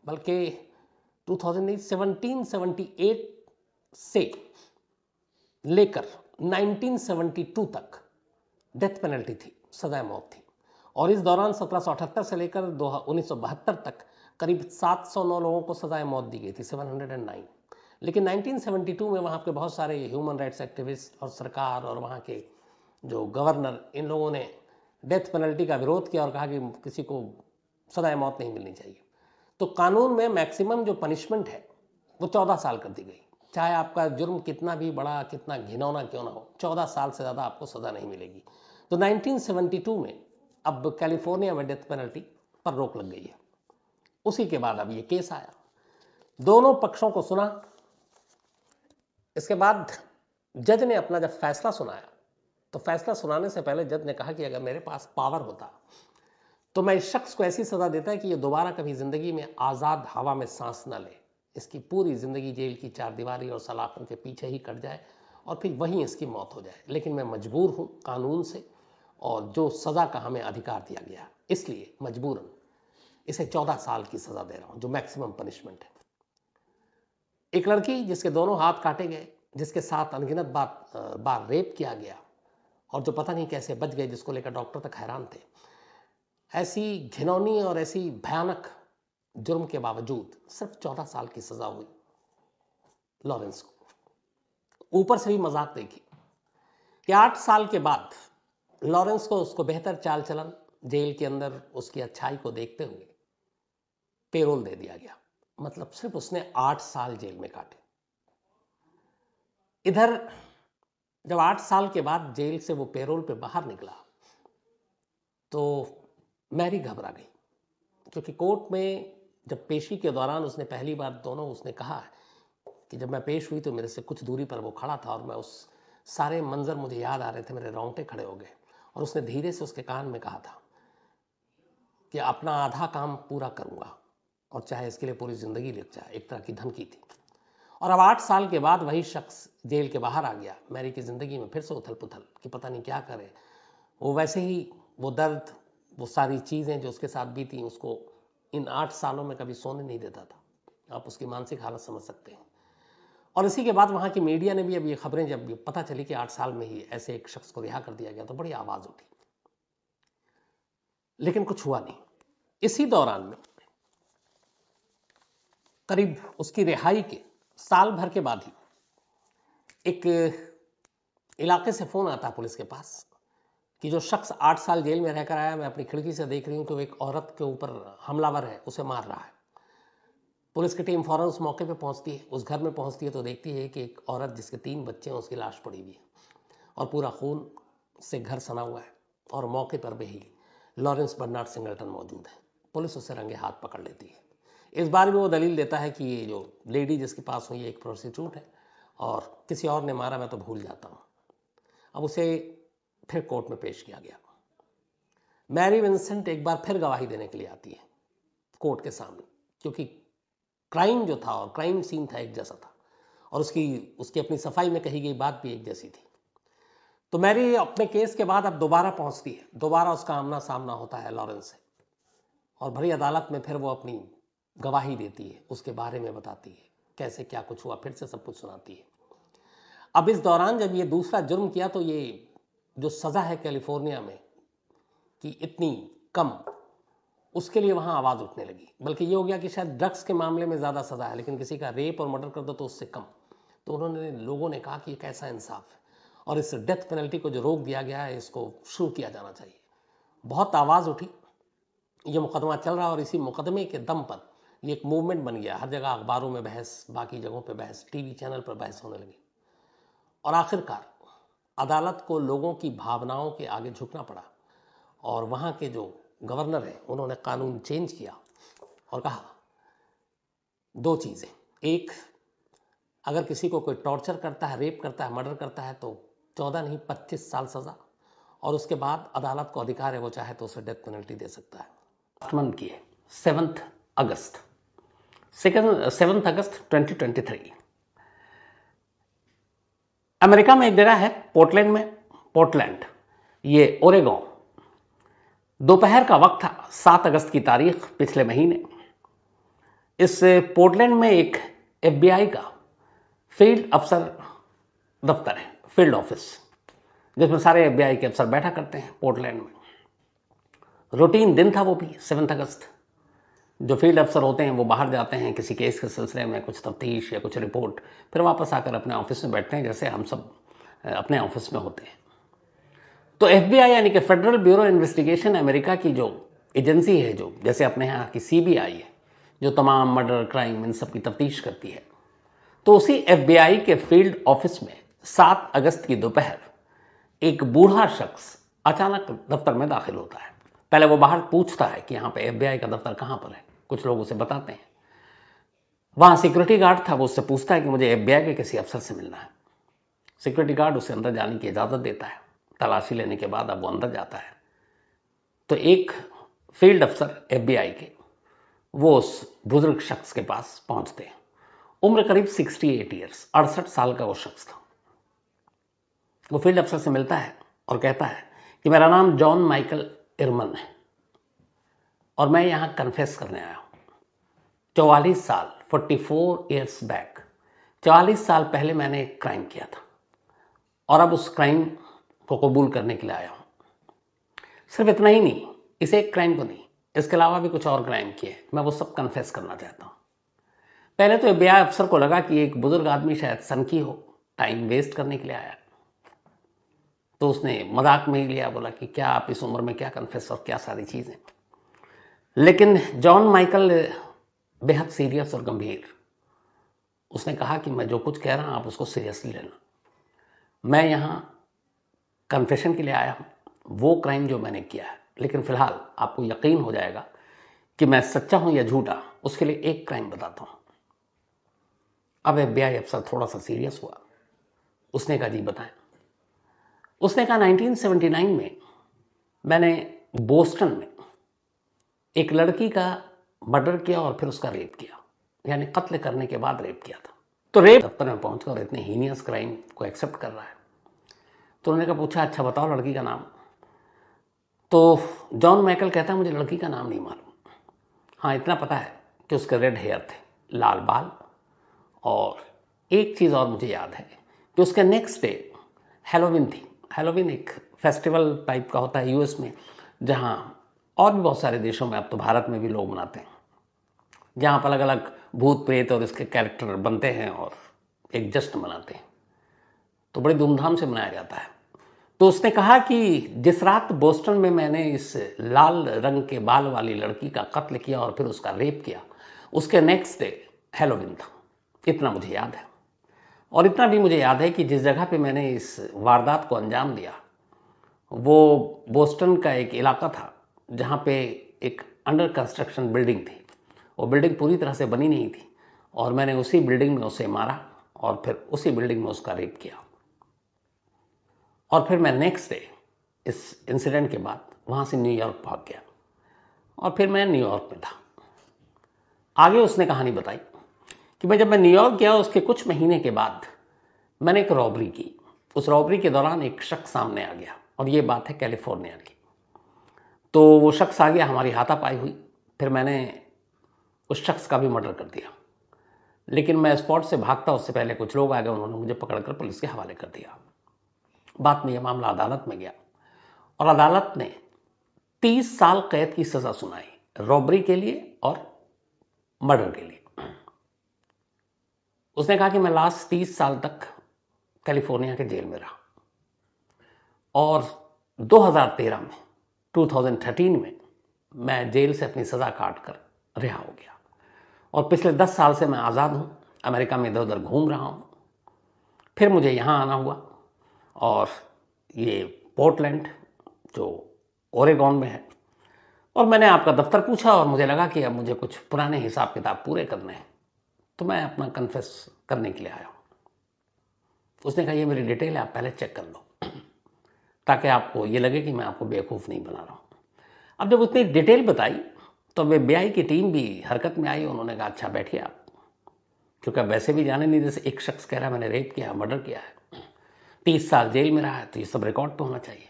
[SPEAKER 1] बल्कि 1778 से लेकर 1972 तक डेथ पेनल्टी थी, सजाए मौत थी। और इस दौरान 1778 से लेकर 1972 तक करीब 709 लोगों को सजाए मौत दी गई थी, 709। लेकिन 1972 में वहाँ के बहुत सारे ह्यूमन राइट्स एक्टिविस्ट और सरकार और वहाँ के जो गवर्नर, इन लोगों ने डेथ पेनल्टी का विरोध किया और कहा कि किसी को सजाए मौत नहीं मिलनी चाहिए। तो कानून में मैक्सिमम जो पनिशमेंट है वो 14 साल कर दी गई। चाहे आपका जुर्म कितना भी बड़ा, कितना घिनौना क्यों ना हो, 14 साल से ज़्यादा आपको सज़ा नहीं मिलेगी। तो 1972 में अब कैलिफोर्निया में डेथ पेनल्टी पर रोक लग गई है। उसी के बाद अब ये केस आया, दोनों पक्षों को सुना। इसके बाद जज ने अपना जब फैसला सुनाया, तो फैसला सुनाने से पहले जज ने कहा कि अगर मेरे पास पावर होता तो मैं इस शख्स को ऐसी सजा देता है कि ये दोबारा कभी जिंदगी में आज़ाद हवा में सांस न ले, इसकी पूरी जिंदगी जेल की चारदीवारी और सलाखों के पीछे ही कट जाए और फिर वहीं इसकी मौत हो जाए। लेकिन मैं मजबूर हूं कानून से, और जो सजा का हमें अधिकार दिया गया, इसलिए मजबूरन इसे 14 साल की सजा दे रहा हूं, जो मैक्सिमम पनिशमेंट है। एक लड़की जिसके दोनों हाथ काटे गए, जिसके साथ अनगिनत बार रेप किया गया और जो पता नहीं कैसे बच गए, जिसको लेकर डॉक्टर तक हैरान थे। ऐसी घिनौनी और ऐसी भयानक जुर्म के बावजूद सिर्फ 14 साल की सजा हुई लॉरेंस को। ऊपर से भी मजाक देखी कि 8 साल के बाद लॉरेंस को उसको बेहतर चाल चलन, जेल के अंदर उसकी अच्छाई को देखते हुए पेरोल दे दिया गया। मतलब सिर्फ उसने 8 साल जेल में काटे। इधर जब 8 साल के बाद जेल से वो पेरोल पे बाहर निकला तो मैरी घबरा गई, क्योंकि कोर्ट में जब पेशी के दौरान उसने पहली बार उसने कहा कि जब मैं पेश हुई तो मेरे से कुछ दूरी पर वो खड़ा था और मैं उस सारे मंजर मुझे याद आ रहे थे, मेरे रोंगटे खड़े हो गए। और उसने धीरे से उसके कान में कहा था कि अपना आधा काम पूरा करूंगा और चाहे इसके लिए पूरी जिंदगी लग जाए। एक तरह की धमकी थी। और अब 8 साल के बाद वही शख्स जेल के बाहर आ गया। मैरी की जिंदगी में फिर से उथल पुथल कि पता नहीं क्या करे। वो वैसे ही वो दर्द, वो सारी चीज़ें जो उसके साथ बीती, उसको इन 8 सालों में कभी सोने नहीं देता था। आप उसकी मानसिक हालत समझ सकते हैं। और इसी के बाद वहाँ की मीडिया ने भी अब ये खबरें जब पता चली कि 8 साल में ही ऐसे एक शख्स को रिहा कर दिया गया, तो बड़ी आवाज़ उठी। लेकिन कुछ हुआ नहीं। इसी दौरान में करीब उसकी रिहाई के साल भर के बाद ही एक इलाके से फ़ोन आता है पुलिस के पास कि जो शख्स 8 साल जेल में रहकर आया, मैं अपनी खिड़की से देख रही हूँ कि वो एक औरत के ऊपर हमलावर है, उसे मार रहा है। पुलिस की टीम फौरन उस मौके पे पहुंचती है, उस घर में पहुंचती है तो देखती है कि एक औरत जिसके 3 बच्चे हैं उसकी लाश पड़ी हुई है और पूरा खून से घर सना हुआ है। और मौके पर भी ही लॉरेंस बर्नार्ड सिंगलटन मौजूद है। पुलिस उसे रंगे हाथ पकड़ लेती है। इस बार भी वो दलील देता है कि ये जो लेडी जिसके पास हुई है एक प्रोस्टिट्यूट है और किसी और ने मारा, मैं तो भूल जाता हूँ। अब उसे फिर कोर्ट में पेश किया गया। मैरी विंसेंट एक बार फिर गवाही देने के लिए आती है कोर्ट के सामने, क्योंकि क्राइम जो था और क्राइम सीन था एक जैसा था और उसकी अपनी सफाई में कही गई बात भी एक जैसी थी। तो मैरी अपने केस के बाद अब दोबारा पहुंचती है, दोबारा उसका आमना सामना होता है लॉरेंस से और भरी अदालत में फिर वो अपनी गवाही देती है, उसके बारे में बताती है कैसे क्या कुछ हुआ, फिर से सब कुछ सुनाती है। अब इस दौरान जब ये दूसरा जुर्म किया तो ये जो सज़ा है कैलिफोर्निया में कि इतनी कम उसके लिए वहां आवाज उठने लगी। बल्कि ये हो गया कि शायद ड्रग्स के मामले में ज्यादा सजा है, लेकिन किसी का रेप और मर्डर कर दो तो उससे कम। तो उन्होंने, लोगों ने कहा कि ये कैसा इंसाफ है, और इस डेथ पेनल्टी को जो रोक दिया गया है इसको शुरू किया जाना चाहिए। बहुत आवाज उठी, ये मुकदमा चल रहा, और इसी मुकदमे के दम पर ये एक मूवमेंट बन गया। हर जगह अखबारों में बहस, बाकी जगहों पे बहस, टीवी चैनल पर बहस होने लगी, और आखिरकार अदालत को लोगों की भावनाओं के आगे झुकना पड़ा। और वहां के जो गवर्नर हैं उन्होंने कानून चेंज किया और कहा दो चीजें। एक, अगर किसी को कोई टॉर्चर करता है, रेप करता है, मर्डर करता है तो 14 नहीं 25 साल सजा, और उसके बाद अदालत को अधिकार है, वो चाहे तो उसे डेथ पेनल्टी दे सकता है। लास्ट मंथ की है 7 अगस्त 2023। अमेरिका में एक जगह है पोर्टलैंड, ये ओरेगॉन। दोपहर का वक्त था, 7 अगस्त की तारीख, पिछले महीने। इस पोर्टलैंड में एक FBI का फील्ड अफसर दफ्तर है, फील्ड ऑफिस, जिसमें सारे FBI के अफसर बैठा करते हैं पोर्टलैंड में। रूटीन दिन था वो भी, 7 अगस्त। जो फील्ड अफसर होते हैं वो बाहर जाते हैं किसी केस के सिलसिले में, कुछ तफ्तीश या कुछ रिपोर्ट, फिर वापस आकर अपने ऑफिस में बैठते हैं, जैसे हम सब अपने ऑफिस में होते हैं। तो FBI यानी कि फेडरल ब्यूरो इन्वेस्टिगेशन, अमेरिका की जो एजेंसी है, जो जैसे अपने यहाँ की CBI है, जो तमाम मर्डर, क्राइम, इन सब की तफ्तीश करती है, तो उसी FBI के फील्ड ऑफिस में 7 अगस्त की दोपहर एक बूढ़ा शख्स अचानक दफ्तर में दाखिल होता है। पहले वो बाहर पूछता है कि यहाँ पे FBI का दफ्तर कहाँ पर है, कुछ लोग उसे बताते हैं। वहां सिक्योरिटी गार्ड था, वो उससे पूछता है कि मुझे FBI के किसी अफसर से मिलना है। सिक्योरिटी गार्ड उसे अंदर जाने की इजाजत देता है। तलाशी लेने के बाद अब वो अंदर जाता है, तो एक फील्ड अफसर FBI के, वो उस बुजुर्ग शख्स के पास पहुंचते हैं। उम्र करीब 68 ईयर्स, 68 साल का वो शख्स था। वो फील्ड अफसर से मिलता है और कहता है कि मेरा नाम जॉन माइकल इरमन है, और मैं यहां कन्फेस करने आया हूं। 44 साल, 44 ईयर्स बैक, 44 साल पहले मैंने एक क्राइम किया था, और अब उस क्राइम को कबूल करने के लिए आया हूं। सिर्फ इतना ही नहीं, इस एक क्राइम को नहीं, इसके अलावा भी कुछ और क्राइम किए, मैं वो सब कन्फेस करना चाहता हूं। पहले तो FBI अफसर को लगा कि एक बुजुर्ग आदमी शायद सनकी हो, टाइम वेस्ट करने के लिए आया, तो उसने मजाक में ही लिया, बोला कि क्या आप इस उम्र में क्या कन्फेस और क्या सारी चीजें। लेकिन जॉन माइकल बेहद सीरियस और गंभीर, उसने कहा कि मैं जो कुछ कह रहा हूं आप उसको सीरियसली लेना। मैं यहां कन्फेशन के लिए आया हूं, वो क्राइम जो मैंने किया है, लेकिन फिलहाल आपको यकीन हो जाएगा कि मैं सच्चा हूं या झूठा, उसके लिए एक क्राइम बताता हूं। अब FBI अफसर थोड़ा सा सीरियस हुआ। उसने कहा जी बताएं। उसने कहा 1979 में मैंने बोस्टन में एक लड़की का मर्डर किया और फिर उसका रेप किया, यानी कत्ल करने के बाद रेप किया था। तो रेप दफ्तर में पहुंचकर इतने हीनियस क्राइम को एक्सेप्ट कर रहा है। तो उन्होंने कहा, पूछा अच्छा बताओ लड़की का नाम। तो जॉन माइकल कहता है मुझे लड़की का नाम नहीं मालूम, हाँ इतना पता है कि उसके रेड हेयर थे, लाल बाल, और एक चीज़ और मुझे याद है कि उसके नेक्स्ट डे हैलोवीन थी। हैलोवीन एक फेस्टिवल टाइप का होता है US में, जहाँ और भी बहुत सारे देशों में, अब तो भारत में भी लोग मनाते हैं, जहाँ पर अलग अलग भूत प्रेत और इसके कैरेक्टर बनते हैं और एक जश्न मनाते हैं, तो बड़ी धूमधाम से मनाया जाता है। तो उसने कहा कि जिस रात बोस्टन में मैंने इस लाल रंग के बाल वाली लड़की का कत्ल किया और फिर उसका रेप किया, उसके नेक्स्ट डे हैलोवीन था, इतना मुझे याद है। और इतना भी मुझे याद है कि जिस जगह पे मैंने इस वारदात को अंजाम दिया, वो बोस्टन का एक इलाका था जहाँ पे एक अंडर कंस्ट्रक्शन बिल्डिंग थी। वो बिल्डिंग पूरी तरह से बनी नहीं थी, और मैंने उसी बिल्डिंग में उसे मारा और फिर उसी बिल्डिंग में उसका रेप किया। और फिर मैं नेक्स्ट डे इस इंसिडेंट के बाद वहाँ से न्यूयॉर्क भाग गया, और फिर मैं न्यूयॉर्क में था। आगे उसने कहानी बताई कि जब मैं न्यूयॉर्क गया, उसके कुछ महीने के बाद मैंने एक रॉबरी की। उस रॉबरी के दौरान एक शख्स सामने आ गया, और ये बात है कैलिफोर्निया की। तो वो शख्स आ गया, हमारी हाथापाई हुई, फिर मैंने उस शख्स का भी मर्डर कर दिया। लेकिन मैं स्पॉट से भागता उससे पहले कुछ लोग आ गए, उन्होंने मुझे पकड़कर पुलिस के हवाले कर दिया। बाद में यह मामला अदालत में गया, और अदालत ने 30 साल कैद की सजा सुनाई। रॉबरी के लिए और मर्डर के लिए। उसने कहा कि मैं लास्ट 30 साल तक कैलिफोर्निया के जेल में रहा और 2013 में 2013 में मैं जेल से अपनी सज़ा काट कर रिहा हो गया और पिछले 10 साल से मैं आज़ाद हूँ, अमेरिका में इधर उधर घूम रहा हूँ। फिर मुझे यहाँ आना हुआ और ये पोर्टलैंड जो ओरेगॉन में है, और मैंने आपका दफ्तर पूछा और मुझे लगा कि अब मुझे कुछ पुराने हिसाब किताब पूरे करने हैं, तो मैं अपना कन्फेस करने के लिए आया हूँ। उसने कहा ये मेरी डिटेल है, आप पहले चेक कर लो ताकि आपको ये लगे कि मैं आपको बेवकूफ़ नहीं बना रहा हूँ। अब जब उसने डिटेल बताई तो FBI की टीम भी हरकत में आई। उन्होंने कहा अच्छा बैठिए आप, क्योंकि अब वैसे भी जाने नहीं, जैसे एक शख्स कह रहा है मैंने रेप किया, मर्डर किया है, 30 साल जेल में रहा है, तो ये सब रिकॉर्ड पे होना चाहिए।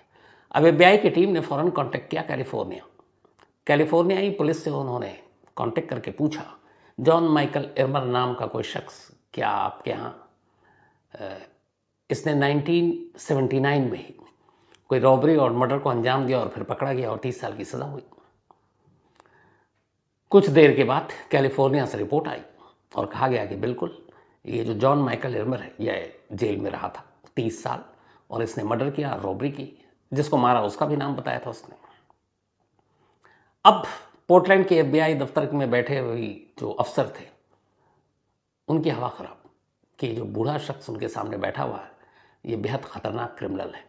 [SPEAKER 1] अब FBI की टीम ने फ़ौरन कांटेक्ट किया कैलिफोर्नियाई पुलिस से। उन्होंने कांटेक्ट करके पूछा जॉन माइकल इर्मर नाम का कोई शख्स क्या आपके यहाँ, इसने 1979 में ही कोई रॉबरी और मर्डर को अंजाम दिया और फिर पकड़ा गया और 30 साल की सज़ा हुई। कुछ देर के बाद कैलिफोर्निया से रिपोर्ट आई और कहा गया कि बिल्कुल ये जो जॉन माइकल इर्मर है यह जेल में रहा था 30 साल और इसने मर्डर किया, रॉबरी की, जिसको मारा उसका भी नाम बताया था उसने। अब पोर्टलैंड के FBI दफ्तर में बैठे हुए जो अफसर थे उनकी हवा खराब कि जो बूढ़ा शख्स उनके सामने बैठा हुआ है ये बेहद खतरनाक क्रिमिनल है,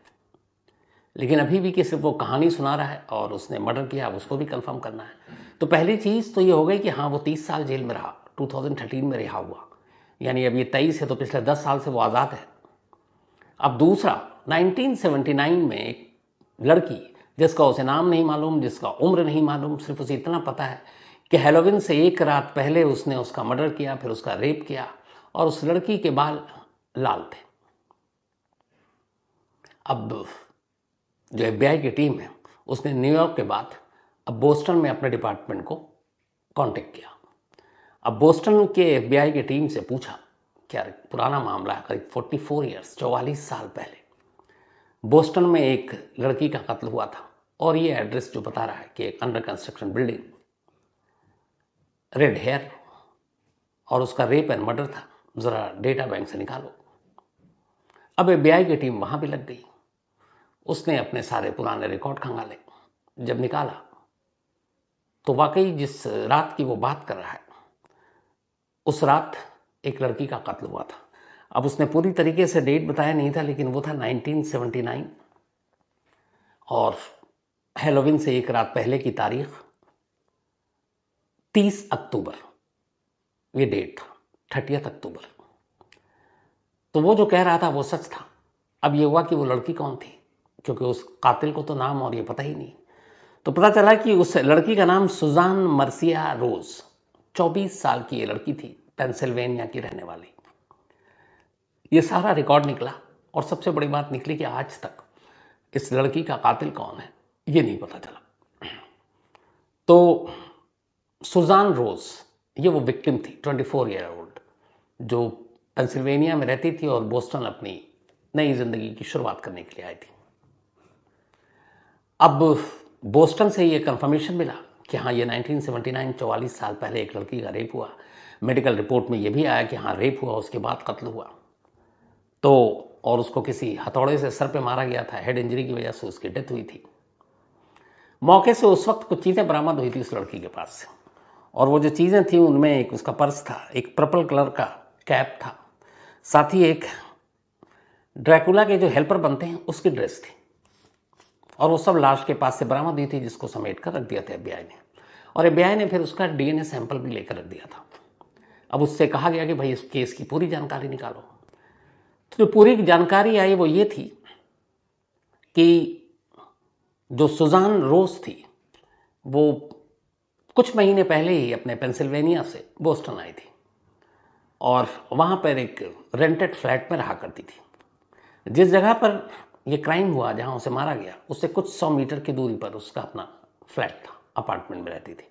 [SPEAKER 1] लेकिन अभी भी कि सिर्फ वो कहानी सुना रहा है और उसने मर्डर किया, उसको भी कंफर्म करना है। तो पहली चीज़ तो ये हो गई कि हाँ वो 30 साल जेल में रहा, 2013 में रिहा हुआ, यानी अब ये 23 है तो पिछले 10 साल से वो आज़ाद है। अब दूसरा, 1979 में एक लड़की जिसका उसे नाम नहीं मालूम, जिसका उम्र नहीं मालूम, सिर्फ उसे इतना पता है कि हैलोवीन से एक रात पहले उसने उसका मर्डर किया, फिर उसका रेप किया और उस लड़की के बाल लाल थे। अब जो FBI की टीम है उसने न्यूयॉर्क के बाद अब बोस्टन में अपने डिपार्टमेंट को कांटेक्ट किया। अब बोस्टन के FBI की टीम से पूछा, क्या पुराना मामला है, करीब 44 ईयर्स 44 साल पहले बोस्टन में एक लड़की का कत्ल हुआ था और ये एड्रेस जो बता रहा है कि एक under construction building, red hair और उसका रेप एंड मर्डर था, ज़रा डेटा बैंक से निकालो। अब FBI की टीम वहाँ भी लग गई। उसने अपने सारे पुराने रिकॉर्ड खंगाले, जब निकाला तो वाकई जिस रात की वो बात कर रहा है उस रात एक लड़की का कत्ल हुआ था। अब उसने पूरी तरीके से डेट बताया नहीं था, लेकिन वो था 1979 और हैलोवीन से एक रात पहले की तारीख 30 अक्टूबर, ये डेट था 30 अक्टूबर। तो वो जो कह रहा था वो सच था। अब ये हुआ कि वो लड़की कौन थी, क्योंकि उस कातिल को तो नाम और ये पता ही नहीं। तो पता चला कि उस लड़की का नाम सुजान मर्सिया रोज, 24 साल की ये लड़की थी, पेंसिल्वेनिया की रहने वाली। ये सारा रिकॉर्ड निकला और सबसे बड़ी बात निकली कि आज तक इस लड़की का कातिल कौन है ये नहीं पता चला। तो सुजान रोज ये वो विक्टिम थी, 24 ईयर ओल्ड, जो पेंसिल्वेनिया में रहती थी और बोस्टन अपनी नई जिंदगी की शुरुआत करने के लिए आई थी। अब बोस्टन से ये कंफर्मेशन मिला कि हाँ ये 1979 44 साल पहले एक लड़की का रेप हुआ। मेडिकल रिपोर्ट में ये भी आया कि हाँ रेप हुआ, उसके बाद कत्ल हुआ। तो और उसको किसी हथौड़े से सर पे मारा गया था, हेड इंजरी की वजह से उसकी डेथ हुई थी। मौके से उस वक्त कुछ चीज़ें बरामद हुई थी उस लड़की के पास से, और वो जो चीज़ें थी उनमें एक उसका पर्स था, एक पर्पल कलर का कैप था, साथ ही एक ड्रैकुला के जो हेल्पर बनते हैं उसकी ड्रेस थी, और वो सब लाश के पास से बरामद हुई थी, जिसको समेट कर रख दिया था FBI ने। और FBI ने फिर उसका DNA सैंपल भी लेकर रख दिया था। अब उससे कहा गया कि भाई इस केस की पूरी जानकारी निकालो। तो जो पूरी जानकारी आई वो ये थी कि जो सुजान रोज थी वो कुछ महीने पहले ही अपने पेंसिल्वेनिया से बोस्टन आई थी और वहाँ पर एक रेंटेड फ्लैट में रहा करती थी। जिस जगह पर यह क्राइम हुआ, जहाँ उसे मारा गया, उससे कुछ 100 मीटर की दूरी पर उसका अपना फ्लैट था, अपार्टमेंट में रहती थी।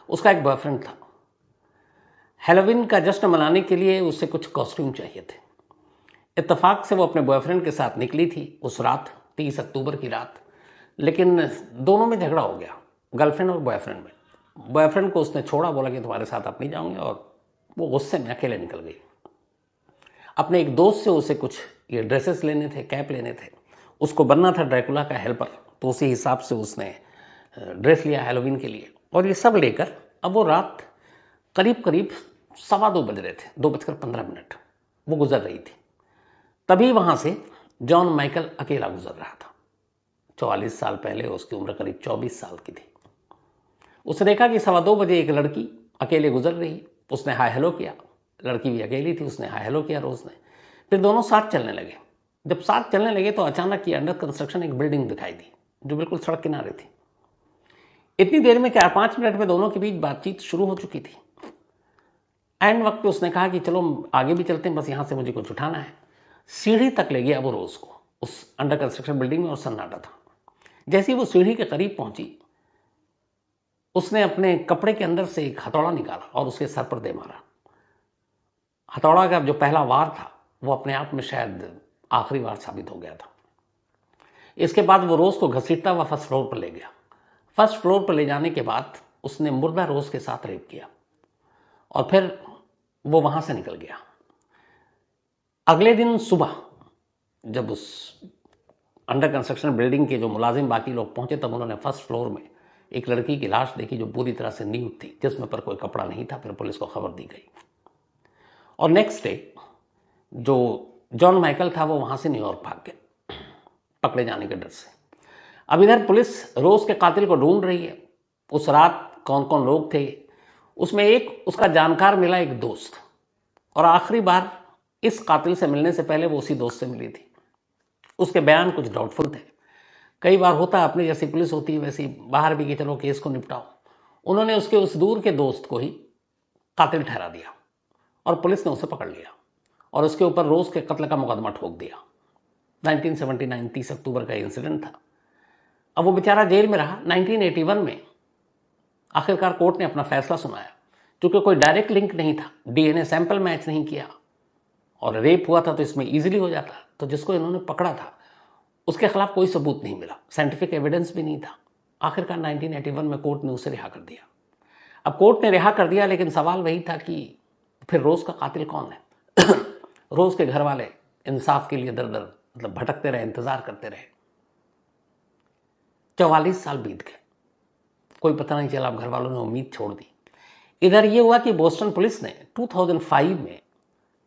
[SPEAKER 1] उसका एक बॉयफ्रेंड था। हैलोवीन का जश्न मनाने के लिए उसे कुछ कॉस्ट्यूम चाहिए थे। इत्तेफाक से वो अपने बॉयफ्रेंड के साथ निकली थी उस रात, 30 अक्टूबर की रात, लेकिन दोनों में झगड़ा हो गया, गर्लफ्रेंड और बॉयफ्रेंड में। बॉयफ्रेंड को उसने छोड़ा, बोला कि तुम्हारे साथ अब नहीं जाऊंगी, और वो गुस्से में अकेले निकल गई। अपने एक दोस्त से उसे कुछ ये ड्रेसेस लेने थे, कैप लेने थे, उसको बनना था ड्रैकुला का हेल्पर, तो उसी हिसाब से उसने ड्रेस लिया हैलोवीन के लिए। और ये सब लेकर अब वो रात करीब करीब 2:15 बज रहे थे, 2:15 वो गुजर रही थी। तभी वहां से जॉन माइकल अकेला गुजर रहा था। 44 साल पहले उसकी उम्र करीब 24 साल की थी। उसने देखा कि 2:15 बजे एक लड़की अकेले गुजर रही। उसने हाय हेलो किया, लड़की भी अकेली थी, उसने हाय हेलो किया रोज ने। फिर दोनों साथ चलने लगे। जब साथ चलने लगे तो अचानक ये अंडर कंस्ट्रक्शन एक बिल्डिंग दिखाई दी जो बिल्कुल सड़क किनारे थी। इतनी देर में 4-5 मिनट में दोनों के बीच बातचीत शुरू हो चुकी थी। एंड वक्त पे उसने कहा कि चलो आगे भी चलते हैं, बस यहां से मुझे कुछ उठाना है। सीढ़ी तक ले गया वो रोज को उस अंडर कंस्ट्रक्शन बिल्डिंग में, और सन्नाटा था। जैसे ही वो सीढ़ी के करीब पहुंची, उसने अपने कपड़े के अंदर से एक हथौड़ा निकाला और उसके सर पर दे मारा। हथौड़ा का जो पहला वार था वो अपने आप में शायद आखिरी वार साबित हो गया था। इसके बाद वो रोज को घसीटता हुआ फर्स्ट फ्लोर पर ले गया। फर्स्ट फ्लोर पर ले जाने के बाद उसने मुर्दा रोज के साथ रेप किया और फिर वो वहां से निकल गया। अगले दिन सुबह जब उस अंडर कंस्ट्रक्शन बिल्डिंग के जो मुलाजिम बाकी लोग पहुंचे, तब उन्होंने फर्स्ट फ्लोर में एक लड़की की लाश देखी जो पूरी तरह से न्यूड थी, जिसमें पर कोई कपड़ा नहीं था। फिर पुलिस को खबर दी गई और नेक्स्ट डे जो जॉन माइकल था वो वहां से न्यूयॉर्क भाग गया पकड़े जाने के डर से। अब इधर पुलिस रोज के कातिल को ढूंढ रही है। उस रात कौन कौन लोग थे, उसमें एक उसका जानकार मिला, एक दोस्त। और आखिरी बार इस कातिल से मिलने से पहले वो उसी दोस्त से मिली थी। उसके बयान कुछ डाउटफुल थे। कई बार होता है, अपनी जैसी पुलिस होती है वैसी बाहर भी कि चलो केस को निपटाओ। उन्होंने उसके उस दूर के दोस्त को ही कातिल ठहरा दिया और पुलिस ने उसे पकड़ लिया और उसके ऊपर रोज के कत्ल का मुकदमा ठोक दिया। 1979 30 अक्टूबर का इंसिडेंट था। अब वो बेचारा जेल में रहा। 1981 में आखिरकार कोर्ट ने अपना फैसला सुनाया। क्योंकि कोई डायरेक्ट लिंक नहीं था, डीएनए सैंपल मैच नहीं किया और रेप हुआ था तो इसमें इजीली हो जाता, तो जिसको इन्होंने पकड़ा था उसके खिलाफ कोई सबूत नहीं मिला, साइंटिफिक एविडेंस भी नहीं था। आखिरकार 1981 में कोर्ट ने उसे रिहा कर दिया। अब कोर्ट ने रिहा कर दिया, लेकिन सवाल वही था कि फिर रोज का कातिल कौन है। रोज के घर वाले इंसाफ के लिए दर दर मतलब भटकते रहे, इंतजार करते रहे। 44 साल बीत गए, कोई पता नहीं चला। अब घर वालों ने उम्मीद छोड़ दी। इधर ये हुआ कि बोस्टन पुलिस ने 2005 में,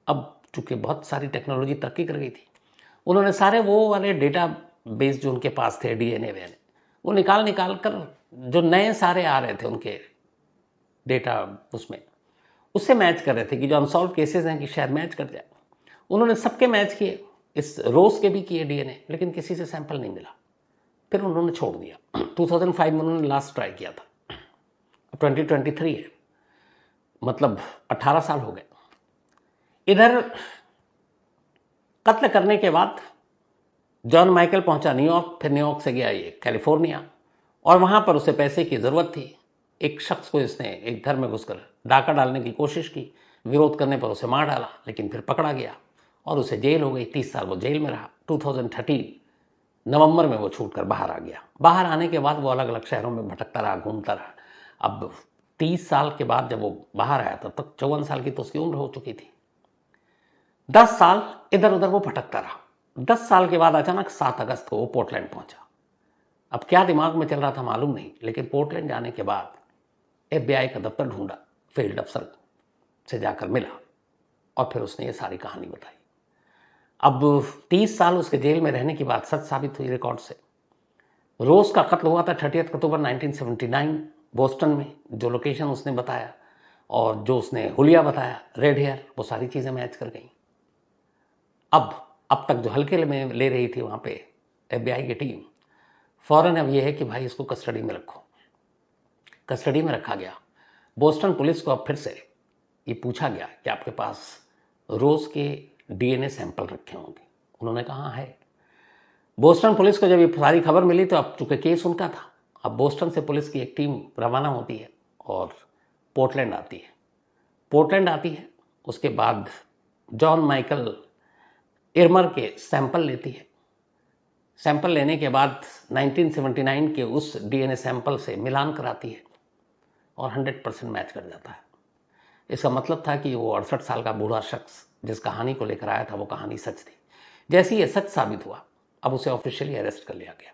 [SPEAKER 1] अब चूंकि बहुत सारी टेक्नोलॉजी तरक्की कर गई थी, उन्होंने सारे वो वाले डेटा बेस जो उनके पास थे डीएनए वे, वो निकाल कर जो नए सारे आ रहे थे उनके डेटा उसमें, उससे मैच कर रहे थे कि जो अनसॉल्व केसेस हैं कि शायद मैच कर जाए। उन्होंने सबके मैच किए, इस रोज के भी किए डीएनए, लेकिन किसी से सैंपल नहीं मिला। फिर उन्होंने छोड़ दिया। 2005 में उन्होंने लास्ट ट्राई किया था। 2023 है, मतलब 18 साल हो गए। इधर कत्ल करने के बाद जॉन माइकल पहुंचा न्यूयॉर्क, फिर न्यूयॉर्क से गया ये कैलिफोर्निया, और वहां पर उसे पैसे की जरूरत थी। एक शख्स को इसने एक घर में घुसकर डाका डालने की कोशिश की, विरोध करने पर उसे मार डाला, लेकिन फिर पकड़ा गया और उसे जेल हो गई। 30 साल वो जेल में रहा। 2013 नवंबर में वो छूट कर बाहर आ गया। बाहर आने के बाद वो अलग अलग शहरों में भटकता रहा, घूमता रहा। अब 30 साल के बाद जब वो बाहर आया तब तक 54 साल की तो उसकी उम्र हो चुकी थी। 10 साल इधर उधर वो भटकता रहा। 10 साल के बाद अचानक 7 अगस्त को वो पोर्टलैंड पहुंचा। अब क्या दिमाग में चल रहा था मालूम नहीं, लेकिन पोर्टलैंड जाने के बाद एफबीआई का दफ्तर ढूंढा, फील्ड अफसर से जाकर मिला और फिर उसने ये सारी कहानी बताई। अब 30 साल उसके जेल में रहने की बात सच साबित हुई रिकॉर्ड से। रोज का कत्ल हुआ था 30 अक्टूबर 1979 बोस्टन में, जो लोकेशन उसने बताया और जो उसने हुलिया बताया, रेड हेयर, वो सारी चीजें मैच कर गई। अब तक जो हल्के में ले रही थी वहां पे एफबीआई की टीम, फौरन अब यह है कि भाई इसको कस्टडी में रखो। कस्टडी में रखा गया। बोस्टन पुलिस को अब फिर से ये पूछा गया कि आपके पास रोज के डीएनए सैंपल रखे होंगे। उन्होंने कहा है। बोस्टन पुलिस को जब ये सारी खबर मिली तो अब चूंकि केस उनका था, अब बोस्टन से पुलिस की एक टीम रवाना होती है और पोर्टलैंड आती है। पोर्टलैंड आती है, उसके बाद जॉन माइकल इरमर के सैंपल लेती है। सैंपल लेने के बाद 1979 के उस डीएनए सैंपल से मिलान कराती है और 100% मैच कर जाता है। इसका मतलब था कि वो 68 साल का बूढ़ा शख्स जिस कहानी को लेकर आया था वो कहानी सच थी। जैसे ही ये सच साबित हुआ, अब उसे ऑफिशियली अरेस्ट कर लिया गया।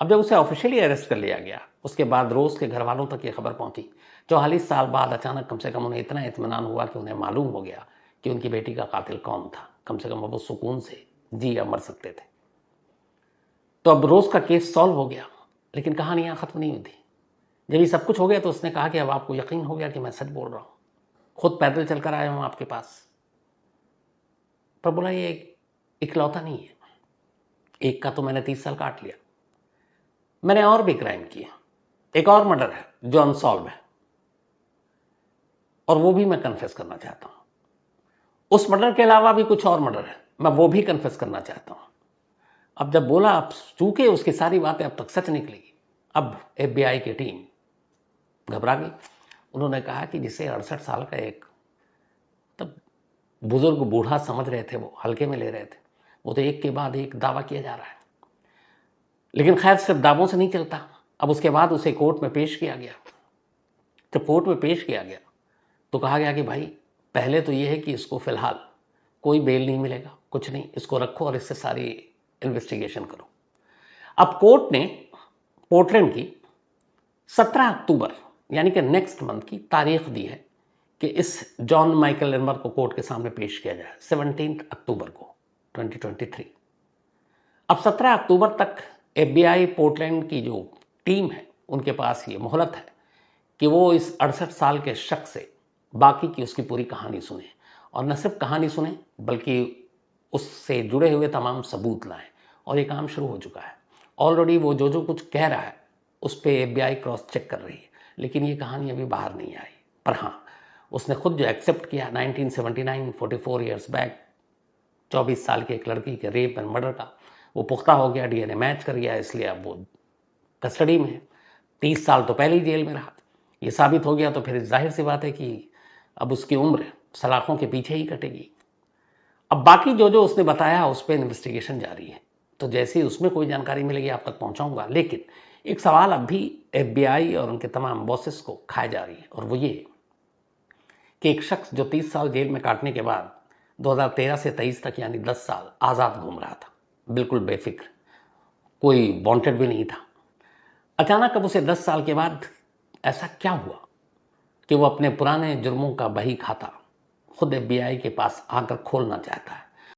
[SPEAKER 1] अब जब उसे ऑफिशियली अरेस्ट कर लिया गया, उसके बाद रोज के घर वालों तक ये खबर पहुंची। 44 साल बाद अचानक कम से कम उन्हें इतना इत्मीनान हुआ कि उन्हें मालूम हो गया कि उनकी बेटी का कातिल कौन था। कम से कम अब वो सुकून से जी या मर सकते थे। तो अब रोज का केस सॉल्व हो गया, लेकिन कहानी यहां खत्म नहीं हुई थी। जब ये सब कुछ हो गया तो उसने कहा कि अब आपको यकीन हो गया कि मैं सच बोल रहा हूं, खुद पैदल चलकर आया हूं आपके पास। पर बोला ये इकलौता नहीं है, एक का तो मैंने 30 साल काट लिया, मैंने और भी क्राइम किए, एक और मर्डर है जो अनसॉल्व है, और वो भी मैं कन्फेस करना चाहता हूं। उस मर्डर के अलावा भी कुछ और मर्डर है, मैं वो भी कन्फेस करना चाहता हूं। अब जब बोला, अब चूंकि उसकी सारी बातें अब तक सच निकली, अब FBI की टीम घबरा गई। उन्होंने कहा कि जिसे 68 साल का एक तब बुजुर्ग बूढ़ा समझ रहे थे, वो हल्के में ले रहे थे, वो तो एक के बाद एक दावा किया जा रहा है। लेकिन खैर सिर्फ दावों से नहीं चलता। अब उसके बाद उसे कोर्ट में पेश किया गया। जब कोर्ट में पेश किया गया तो कहा गया कि भाई पहले तो यह है कि इसको फिलहाल कोई बेल नहीं मिलेगा, कुछ नहीं, इसको रखो और इससे सारी इन्वेस्टिगेशन करो। अब कोर्ट ने पोर्टलैंड की 17 अक्टूबर यानी कि नेक्स्ट मंथ की तारीख दी है कि इस जॉन माइकल एल्मर को कोर्ट के सामने पेश किया जाए, 17 अक्टूबर को 2023। अब 17 अक्टूबर तक FBI पोर्टलैंड की जो टीम है उनके पास ये मोहलत है कि वो इस 68 साल के शख्स से बाकी की उसकी पूरी कहानी सुने, और न सिर्फ कहानी सुने बल्कि उससे जुड़े हुए तमाम सबूत लाएं। और ये काम शुरू हो चुका है ऑलरेडी। वो जो कुछ कह रहा है उस पर FBI क्रॉस चेक कर रही है, लेकिन ये कहानी अभी बाहर नहीं आई। पर हाँ, उसने खुद जो एक्सेप्ट किया 1979 44 ईयर्स बैक 24 साल की एक लड़की के रेप एंड मर्डर का, वो पुख्ता हो गया, DNA मैच कर गया, इसलिए अब वो कस्टडी में है। 30 साल तो पहले ही जेल में रहा। ये साबित हो गया तो फिर जाहिर सी बात है कि अब उसकी उम्र सलाखों के पीछे ही कटेगी। अब बाकी जो उसने बताया उस पर इन्वेस्टिगेशन जारी है, तो जैसे ही उसमें कोई जानकारी मिलेगी आप तक पहुंचाऊंगा। लेकिन एक सवाल अब भी FBI और उनके तमाम बॉसेस को खाए जा रही है, और वो ये कि एक शख्स जो 30 साल जेल में काटने के बाद 2013 से 23 तक यानी 10 साल आज़ाद घूम रहा था, बिल्कुल बेफिक्र, कोई वांटेड भी नहीं था। अचानक अब उसे 10 साल के बाद ऐसा क्या हुआ कि वो अपने पुराने जुर्मों का बही खाता खुद FBI के पास आकर खोलना चाहता है।